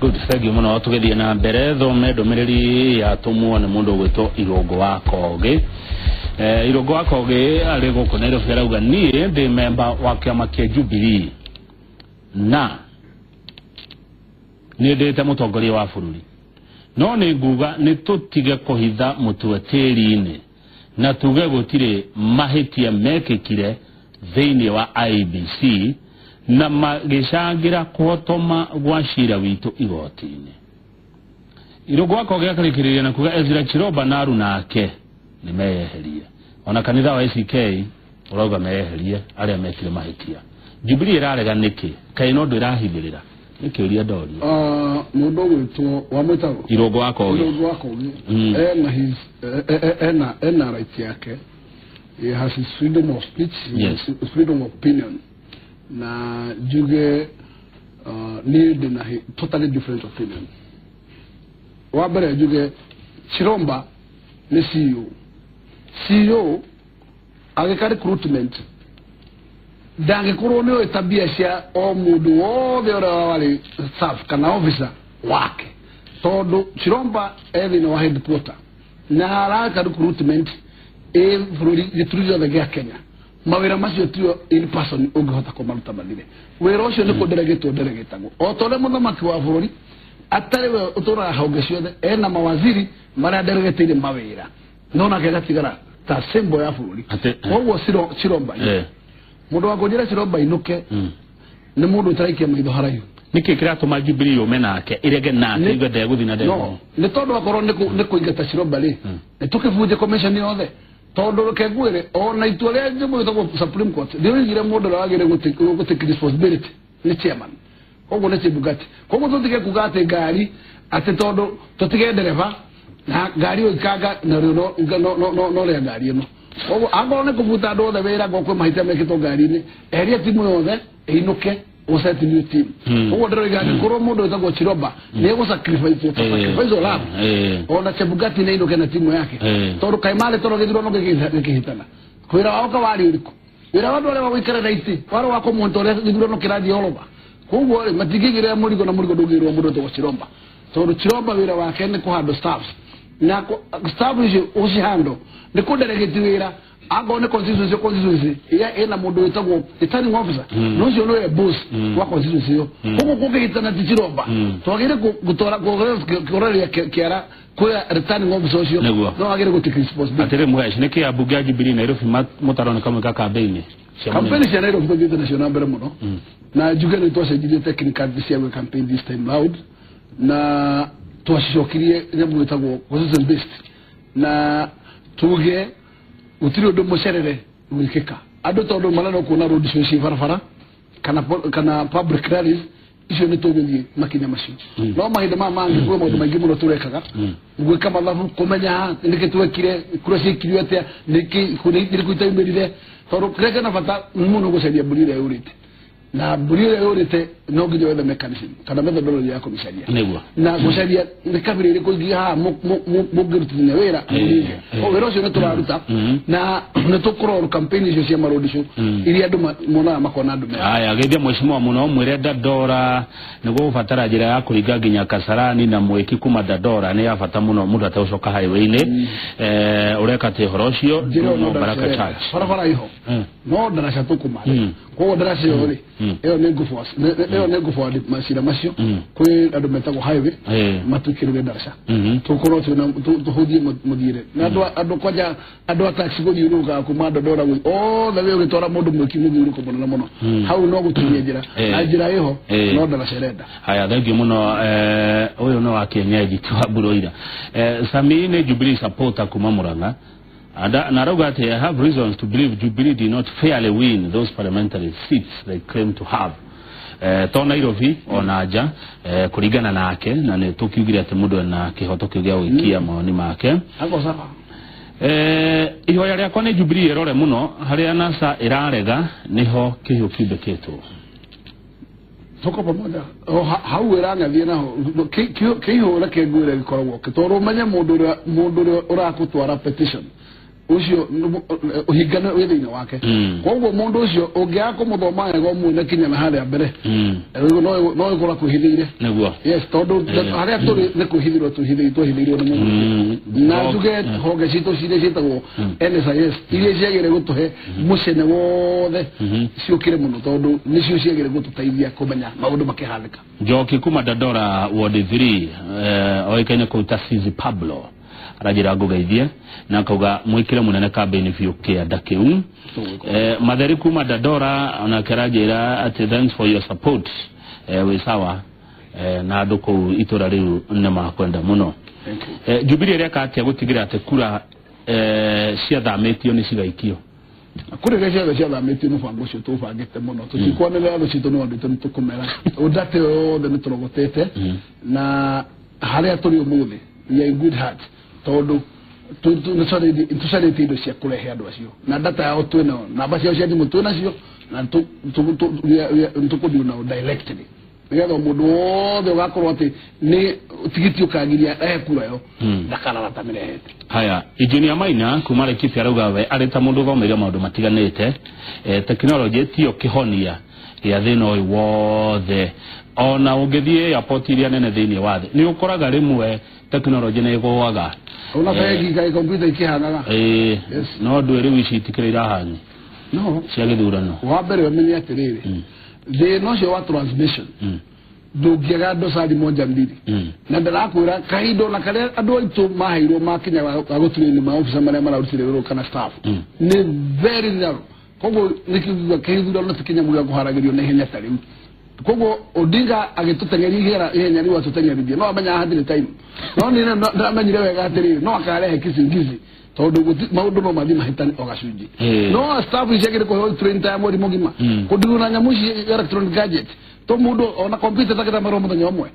Good, thank you muno. Tugethie na mbere thome ndomereri ya tumwo ne mundu gwito Irongo wa Kogi. Irongo wa Kogi ari guku Nairobi arauga nie ndi member wa kiama kia Jubilee na ni ndete mutongoria wa bururi. No ni nguga ni tutige kuhitha mutwe tiri-ini na tuge gutire mahitia mekikire thiini wa IEBC na magishangira kuhotoma gwa cira witu igoti-ini. Irongo wa Kogi akarikiriria na kuga Ezra Chiroba na Aruna ake ni meyeheria. Ona kanitha wa ACK urauga meyeherie aria mekire mahitia. Jubilee irarega niki kaino ndirahimbirira niki uria ndori mundu gwitwo wa mwitago Irongo wa Kogi ena right yake. He has his freedom of speech, yes. Freedom of opinion. Na juge need na totally different opinion. Wabere juge Chiromba ni CEO ageka recruitment dange kurone tabia cia o mundu wothe ora wali staff kana officer wake todo Chiromba evi no headquarter na araka recruitment fruri giturizo the Kenya mawira macio tio in person ungehota kumaruta madire wira ucio ni kuderegetwo deregetago o tole muthamaki wa bururi atari we utura hauge ciothe ena mawaziri mara deregeteire mawira nona kegatigara ta sembo ya bururi ogwo Chiromba mundu wa kujira Chiromba inuke ni mundu taraikia maitho harayu niki kiratuma Jubilee umenake irege nake igode guthina ndego no ni tondu akoro ni kuingata Chiromba ri ni tukivuje commission yothe tondu kegwire ona itwale njumu itago Supreme Court ndiwigire mundu rawagire gutake responsibility ni chairman ogwo ni Chebukati kogo tutige kugate gari ati tondu tutige dereva na gari okaga na no le gari ino ogwo angone kuvuta ndo the wira gokwe mahita mekito gari ni area timu yothe inuke oseti new team ogwo ndero igani koro mundu itago Chiromba ni go sacrifice la ona Chebukati ni inuke na timu yake tondu kaimale tondu githiro no gikihitana kwira wao kawali uriku wira watu wale wawikara raiti waro wako muntu ole githiro no kiraji oloba kugwo matigigire murigo na murigo ndugirwo mundu itago Chiromba tondu Chiromba wira wake ni kuhando staffs na staff icio ucihando ni kuderegeti wira agone constituency ya ena mundu witagwo returning officer no cio no boss wa constituency yo kuko kugitana ti Chiromba twagire gutora kuroria kiara kwa returning officer cio no agire gutika responsibility atere mwaje niki abuga Jubilee Nairobi mutarona kama ka campaign cia Nairobi kwa international mbere muno na jugene twase jide technical cia campaign this time loud na twashokirie nyamu witagwo position based na tuge utiro do mocerere wikeka ado todo malano kuna road show farafara kana public rallies icio ni tuguthie makinya macio no mahinda mangi kwa maundu maingi muno turekaga gwika mathabu kumenya niki twekire kurasi kirio atia niki kuita imerire toro kreka na bata muno guceria burire urite na burire urite no nginya wethe mechanism kana methodology ya komisaria na guceria nikabire iri kugia ha mugirutine wira o wira ucio neturaruta na netukoro campaign icio cia marodi icio iria andu mona makona andu mera aya geithia mweshimwa muno mwire Dadora niguo ufatara njira ya kuringa nginya Kasarani na mweki kuma Dadora ni yafata muno mundu ataucoka highway-ini ureka te horocio no Baraka Church farafara iho no darasha tukuma ko darasha yori eo nego for masira masio kwe ado metago highway matukirwe darasha tukoro tuhudie mudire na ado kwaja ado taxi go yuruka kuma Dadora we the way ugitora mundu mwiki mugiruko muno muno hau no gutumia njira ajira iho no darasha renda haya thagi muno uyu no akenyeji twa buroira Sami ne Jubilee supporter kuma Muranga Narogate, I have reasons to believe Jubilee did not fairly win those parliamentary seats they claim to have. To Nairobi onaja kurigana nake na ne tukiugira ati mundu na kihoto kiugia wikia maoni make. Ako sawa. Ihoya riakwa ni Jubilee erore muno haria NASA irarega niho kihu kibeketo. Toko pamoja hau irangathie naho kihu reke ngwire gikoragwo kitoro menya mundu urakutwara petition ucio uhingana within wake koguo mundu ucio ungiako muthoma yego mu kinya na hali mbere no ikora kuhithire naguo yes tondu haria turi ne kuhithirwo tuhithirwo ni mundu na tuge honge cito cire citagwo NSIS iria ciagire gutuhe mucene wothe ciukire muno tondu nicio ciagire gututeithia kumenya maundu makihandika Njoki kuma Dandora Ward 3 oikaine ko Tasizi Pablo arajira gugeithie na kauga mwikire munene campaign biu kianda kiu matheri kuma Dandora ona kerajira ati thanks for your support we sawa na andu ku itura riu ne makwenda muno Jubilee reka atia gutigira ati kura cia thametio ni cigaikio kuri gece cia thametio mubango cio tubangite muno tutikwanira ndo cito no ndito tukumera udate othe niturogotete na haria turi umuthi we are good heart tondu tucarite indo cia kurehe andu acio na data yao twina namba ciao cia thimu twina cio na tukudiu nao directly nigetha mundu wothe ugakorwo ati ni tigiti ukagiria kura yo ndakana batamirehete haya Engineer Maina kuma Laikipia arauga we areta mundu thomera maundu matiganite technology tio kihonia ya thino wothe ona ungithie airport iria nene thini wathe ni ukoraga rimwe technology ne igwaga ona begi kai computer ikihanaga no ndwiri wicitikirira hanyi no cia githurano wa mbere wamenye atiriri thino cio wa transmission ndungiaga ndo sari moja mbili na ndarakwira kaindo na kare andu aitu mahairwo makinya gutulini ma officer maria mararutire wiro kana staff ni very narrow kogo nikiuga kaithura no tukinya muga kuharagirio na ihenya tariu kogo Odinga agitutengerigera ihenya riwa tutengerithie no amenya hathire time no ni ndamenyire wega atiri no akarehe kisingizi tondu maundu no mathi mahitani ogacunji no staff icegire ko train time ori mugima kudiguna nyamuci electronic gadget to mundu ona computer takira maro muthenya omwe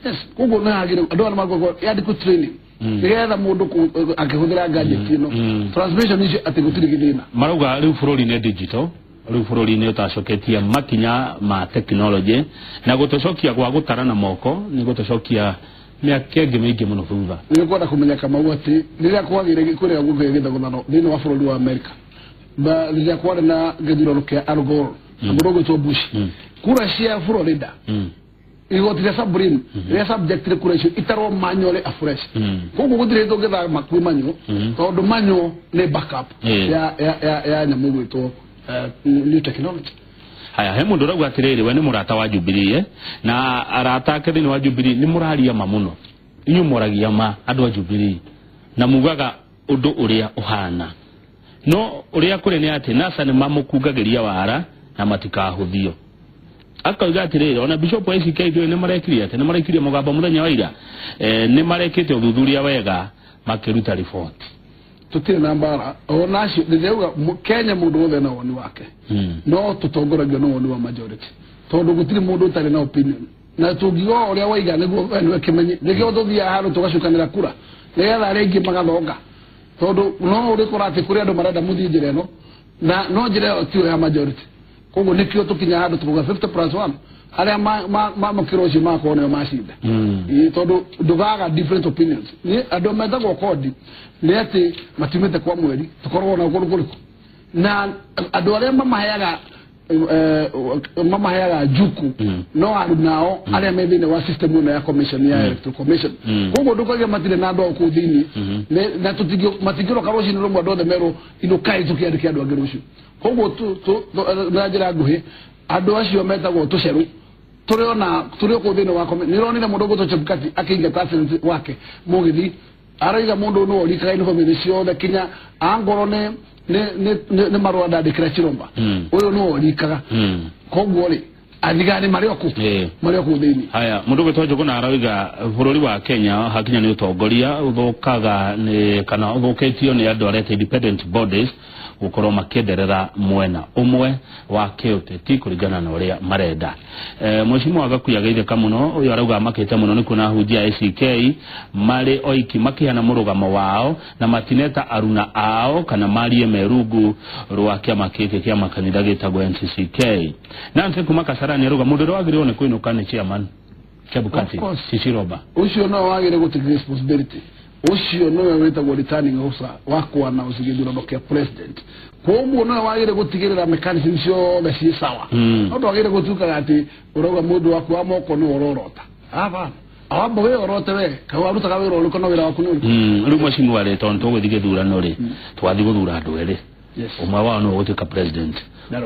yes kogo na agire andu ana magogo yadi ku training nigetha mundu akihuthira gadget ino transmission ici ati gutiri githina marauga riu bururi ne digital riu bururi ne utacoketia makinya ma technology na gutocokia gwa gutara na moko ni gutocokia miakenge mingi muno thutha ni kwenda kumenya kama uati niria kwagire gikuria gugegitha guthano thini wa bururi wa America ba niria kwari na githurano kia Al Gore mudogo to Bush kura cia Florida igotire Supreme ya subject kura cio itaro manyore afresh koguo gutire to getha makui manyo tondu manyo ne backup ya nyamu gwitwo new technology haya he mundu rauga atiriri we ni murata wa Jubilee na arata ake thini wa Jubilee ni muraria mamuno inyu moragia ma andu a Jubilee na mugaga undu uria uhana no uria kuri ni ati NASA ni mamukungagiria wara na matikahuthio akauga atiriri ona Bishop wa ICK ni marekirie ati ni marekirie mugamba muthenya wa ira ni marekite uthuthuria wega makiruta report tutire na mbara ona cio ndeuga Kenya mundu wothe na woni wake no tutongoragio no woni wa majority tondu gutiri mundu utari na opinion na tungigo uria waiga niguo we kimenye nigio tuthia haru tugacukanira kura nigetha ringi magathonga tondu no uri kurati kuri andu marenda muthinjire no na no njire tio ya majority koguo nikio tukinya handu tukuga 50+1 aria makiro cio makone macinda tondu ndugaga different opinions ni andu metagwo kodi ni ati matimite kwa mweri tukorwo na ukuru kuriku na andu aria mamaheaga juku no andu nao aria methine wa system ino ya commission ya electoral commission koguo ndukagia matire na andu ku thini na tutigio matigiro karoci ni rumwe ndothe mero ino kai tukiandika andu angi rucio koguo na njira nguhi andu acio metagwo tuceru turio ku thini wa commission nironire mundu guto Chebukati akinga president wake mugithi araiga mundu no orikaga ino family ciothe kinya angoro ne marwa ndandikira Chiromba uyu no orikaga koguo ri athigani marioku thini haya mundu gwetwa Njuguna arauga bururi wa Kenya hakinya ni utongoria uthukaga ni kana uthuketio ni andu arete independent bodies gukorwo makienderera mwena umwe wa kiuteti kuringana na uria marenda mheshimiwa Gakuya geitheka muno uyu arauga makete muno ni kuna hujia ICK mari oiki makihana murugamo wao na matineta aruna ao kana marie merungu rwa kiama kike kiama kanitha gitagwo NCCK nanse kuma Kasarani arauga mundu wagiriwo ni kuinuka ni chairman Chebukati Chichiroba ucio no wagire gutigire responsibility ucio no wetagwo returning officer wakwa na usigithurano kia president koguo no wagire gutigirira mechanism cio beci sawa no ndwagire gutuka ati uroga mundu waku wa moko no ororota aba abo we orote we kawaruta ka wiro uliko no wira waku ni ru mwashimu wale tonto guthige thurano ri twathi guthura andu eri umwe wao no gutuka president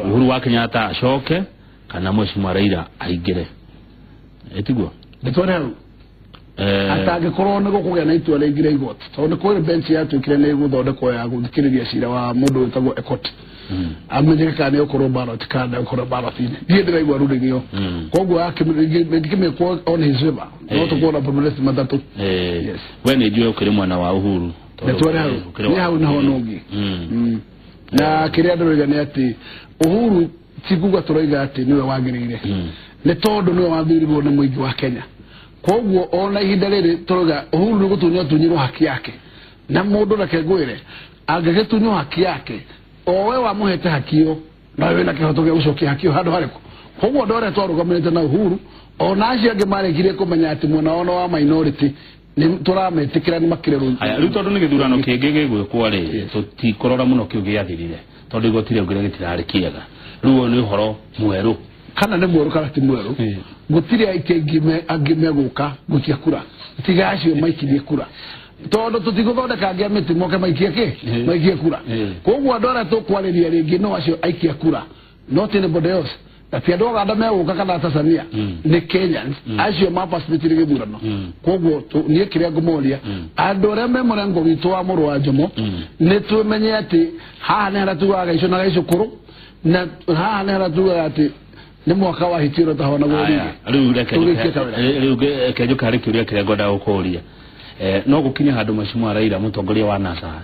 Uhuru wa Kenyatta acoke kana mwashimu Raila aingire etiguo ndetone atage korona go kugena itua rengire igoti tondu ko bench ya tukire ne guthondeko ya guthikiriria cira wa mundu wetagwo ekot amenye kana okoro ballot kana okoro ballot ndiye ndiraigwa rurigio koguo akimwe ko on his river no to kuona problem matatu yes when you ukire mwana wa Uhuru ndetone ni hau na honongi na kiria nduriga ni ati Uhuru tikuga turoiga ati niwe wagirire ne tondu niwe wathirirwo ni muingi wa Kenya koguo ona ihinda riri turoga Uhuru gutunyo tunyiro haki yake na mundu reke gwire angegetunyo haki yake owe wa muhete hakio na wewe na kihoto gya ucokia hakio hado hariko koguo ndore twarugamite na Uhuru ona acio ange marekire kumenya ati mwana ono wa minority ni turametikira ni makire aya riu tondu ni githurano kingi gigwikwo ri tutikorora muno kiu giathirire tondu igotire ngire gitirari kiega riu ni horo mweru kana ne mweru kana ti mweru gutire aikengime angime guka gukia kura tigacio maikirie kura tondu tutiguthondeka ngia miti moke maikie kura koguo andora tukwariria ringi no acio aikia kura not anybody else ati andu oganda meguka kana Tanzania ni Kenyans acio mapacipitire githurano koguo nie kiria ngumoria andu aria me murengo witu wa muru wa Njomo ni tumenye ati haha ni aratugaga icio na icio kuru na haha ni aratugaga ati ni mwaka wa hitiro tahona gori riu kejo kari kiuria kiria ngoda gukuria no gukinya handu Mheshimiwa Raila mutongoria wa NASA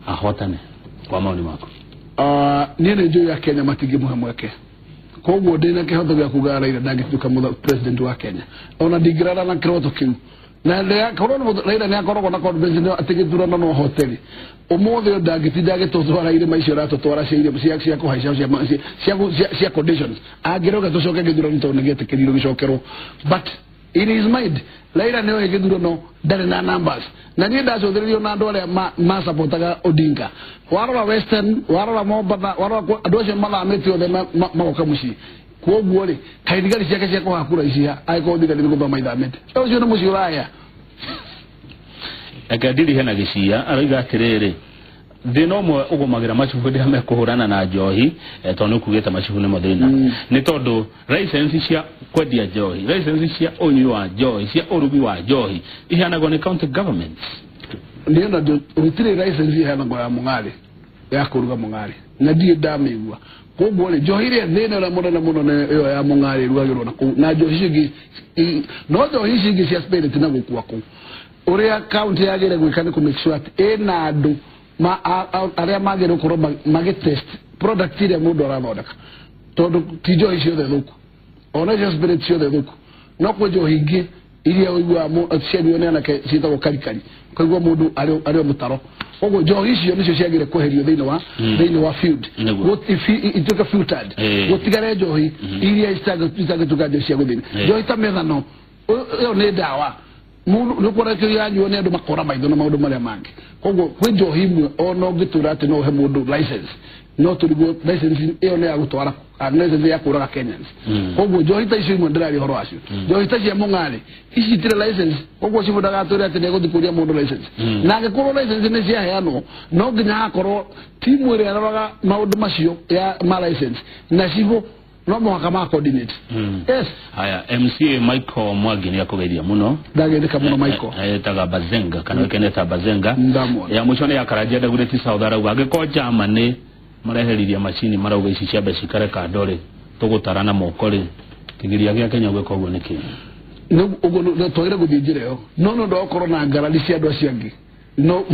ahotane kwa maoni mako nie ni njui ya Kenya matingi muhemweke koguo ndina kihoto gya kuga Raila ndangituka president wa Kenya ona ndigirana na kiroto kiu na ndia korona Raila ni akorogwo na convention atigithurana no hoteli umothe ndangitinda gitutwara ire maicio ratutwara cia cia kuhaica cia conditions agiroga tucoke githurano tondu gietikiriro gicokerwo but in his mind Raila ni githurano ndari na numbers na ni ndacothirio na andu aria ma supportaga Odinga warora Western warora Mombasa warora andu acio mathamite othe magoka mucii koguo ri kaithigari ciake cia kuhakura icia aiko thigari niguthoma maithamite ucio ni mucii uraya akadiri hena giciya araiga atiriri thina umwe ugumagira macubu ndia mekuhurana na njohi tondu kugite macubu ni muthina ni tondu license cia kwendia njohi license cia unyi wa njohi cia urugi wa njohi ihanagwo ni county government ndio na utire license ihanagwo ya mung'ari ya kuruga mung'ari na die damigwa koguo ri njohi ri thina na muno iyo ya mung'ari rugagirwo na njohi cingi no njohi cingi cia spirit na gukua ku uria county yagire gwika ni ku make sure ati ena andu aria magire ukorwo magitest product iria mundu arathondeka tondu ti njohi ciothe thuku ona cio spirit ciothe thuku no kwe njohi ingi iria uigua ciendio ni anake ciitagwo karikari kaigua mundu ario mutaro koguo njohi icio nicio ciagire kweherio thiini wa field ituke filtered gutigare njohi iria itagituka njohi cia guthini njohi ta methano iyo ni ndawa mundu nukora kyo yanyu ne andu makora maitho na maundu maria mangi koguo kwi njohi imwe ono ngitura ati no he mundu license no tuligo license iyo ne agutwara license ya kuraga Kenyans koguo njohi ta icio imwe ndirari horo acio njohi ta cia mung'ari ici tire license koguo cimundaga atura ati ne guthikuria mundu license na ngikorwo license ne cia heano no nginya akorwo timu ria araga maundu macio ya ma license na cibo no mwaka ma coordinate yes haya MCA Michael Mwangi ni akugeria muno ndagetheka muno Michael taga Bazenga kana keneta Bazenga ya mushone ya karajia dagureti South Arabia agiko Germany mareheriria machini marauga ici cia becikare kadore tugutarana mokore kigiria gya Kenya gweka uguo niki no uguo twagire guthinjira yo no ndo korona ngarali cia andu aciangi no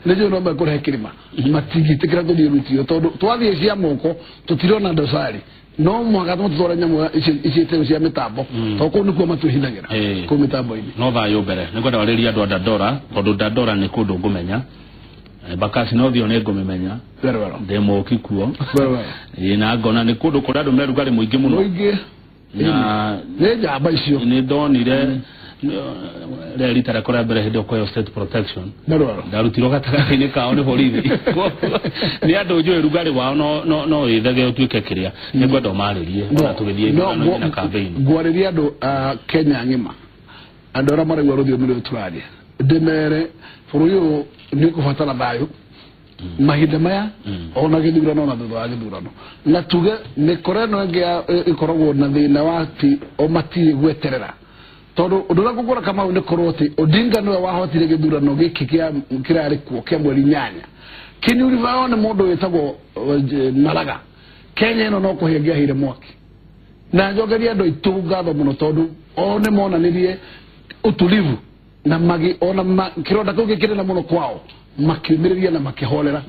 nejo no makore kirima matingitikira tudirutio tondu twathie cia moko tutirona dosari no mwaka tutore nyamu icite cia mitambo toko nikuo matuhithagira ku mitambo ini no thayo mbere nikwenda wariria andu Dandora tondu Dandora ni kundu ngumenya bakasi no thio ne ngumenya ndemo kikuo ina ngona ni kundu kuria andu merugari muingi muno na ne jamba icio ni ndonire reri tarakora mbere hĩndĩ kwa state protection ndarutirwo gatagatĩ-inĩ kao nĩ borithi nĩ andũ njũĩ rugari wao no ĩthege ũtuĩke kĩrĩa nĩ kwenda ũmarĩrie na tũgĩthiĩ ithurano na campaign ngwarĩria andũ Kenya ng'ima andũ arĩa maraigua rũthiomi rũrũ tũraria ndĩmere bũrũri ũyũ nĩ ũkũbatara thayũ mahinda maya ona gĩthurano na thutha wa gĩthurano na tuge mĩkora ĩno ĩngĩ ĩkoragwo na thĩna wa atĩ o matirĩ gweterera tondũ ũndũ ũrĩa ngũkũra Kamau nĩ korwo atĩ Odinga nĩwe wahotire gĩthurano gĩkĩ kĩrarĩ kuo kĩa mweri 8 kĩniũribao nĩ mũndũ wĩtagwo Maraga Kenya ĩno no kũhĩa angĩahĩire mwaki na njogeria andũ aitũ ngatho mũno tondũ o nĩ monanirie ũtulivu na magi ona kĩronda kĩu gĩkĩrĩ na mũno kwao makiumĩrĩria na makĩhorera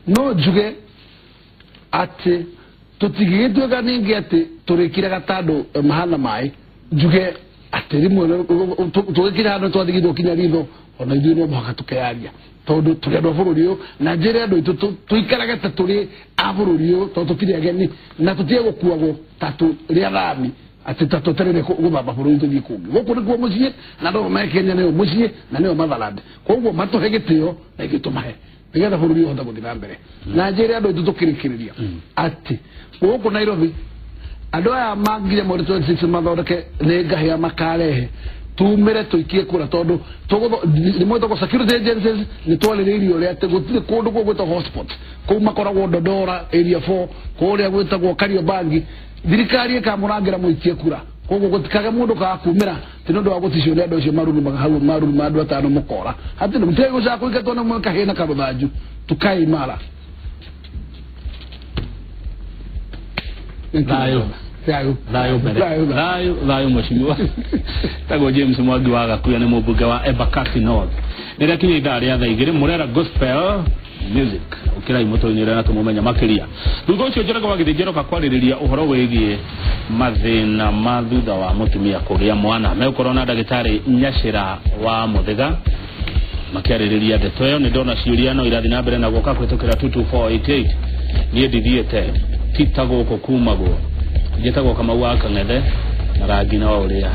no njuge atĩ tũtigĩtuĩka ningĩ atĩ tũrĩkire gatandũ mahana maĩ njuge atĩ rĩmwe tũgĩkire handũ twathigithwo kinya ritho ona ithuĩ no mũhaka tũkeyaria tondũ tũrĩ andũ a bũrũri ũyũ na njĩra andũ aitũ tũikarage ta tũrĩ a bũrũri ũyũ tondũ tũtirĩ ageni na tũtige gũkuagwo ta tũrĩ athami atĩ ta tũtarĩ gũthamba bũrũri tũthiĩ kũngĩ gũkũ nĩkuo mũciĩ na andũ me Kenya nĩo mũciĩ na nĩo matharande koguo matũhe gĩtĩo na igĩtũmahe nĩgetha bũrũri ũhota gũthiĩ na mbere na njĩra andũ aitũ tũkĩrĩkĩrĩria atĩ gũkũ Nairobi andũ aya mangire mweri 26 mathondeke nĩ ngahĩa makarehe tumĩre tũikie kũra tondũ rĩmwe tũgũ security agencies nĩ twarĩrĩirio ũrĩa atĩ gũtirĩ kũndũ gwĩtagwo hotspot kũu makoragwo Dodora area 4 kũrĩa gwĩtagwo Kariobangi thirikari ĩkamũrangĩra mũikie kura koguo gũtikage mũndũ kakumĩra tĩ nĩ ũndũ wa gũticio nĩ andũ acio marurumaga hau maruruma andũ atano mũkora hatirĩ mũtego gũcaka kũingatwo nĩ mweka hena karũthanju tukai mara Thayo mheshimiwa tago James Mwangi wa Gakuya nĩ mũmbunge wa Embakasi North nĩrĩa kinya ithaa rĩa thaa igĩrĩ Murera Gospel Music ukirai mũtũnyere na tũmũmenya makĩria thutha ũcio njĩraga wa gĩthĩnjĩro kwarĩrĩria ũhoro wĩgiĩ mathĩna ma thutha wa mũtumia kũgĩa mwana megũkorwo na ndagĩtarĩ Nyacĩra wa Mũthĩga makĩarĩrĩria ndeto ĩyo nĩ ndona ciũria no irathiĩ na mbere na gũka kũhĩtũkĩra 22488 niĩ ndithiĩte tita gũkũ kumagwo njĩtagwo Kamau wa Kang'ethe na rangi na ũrĩa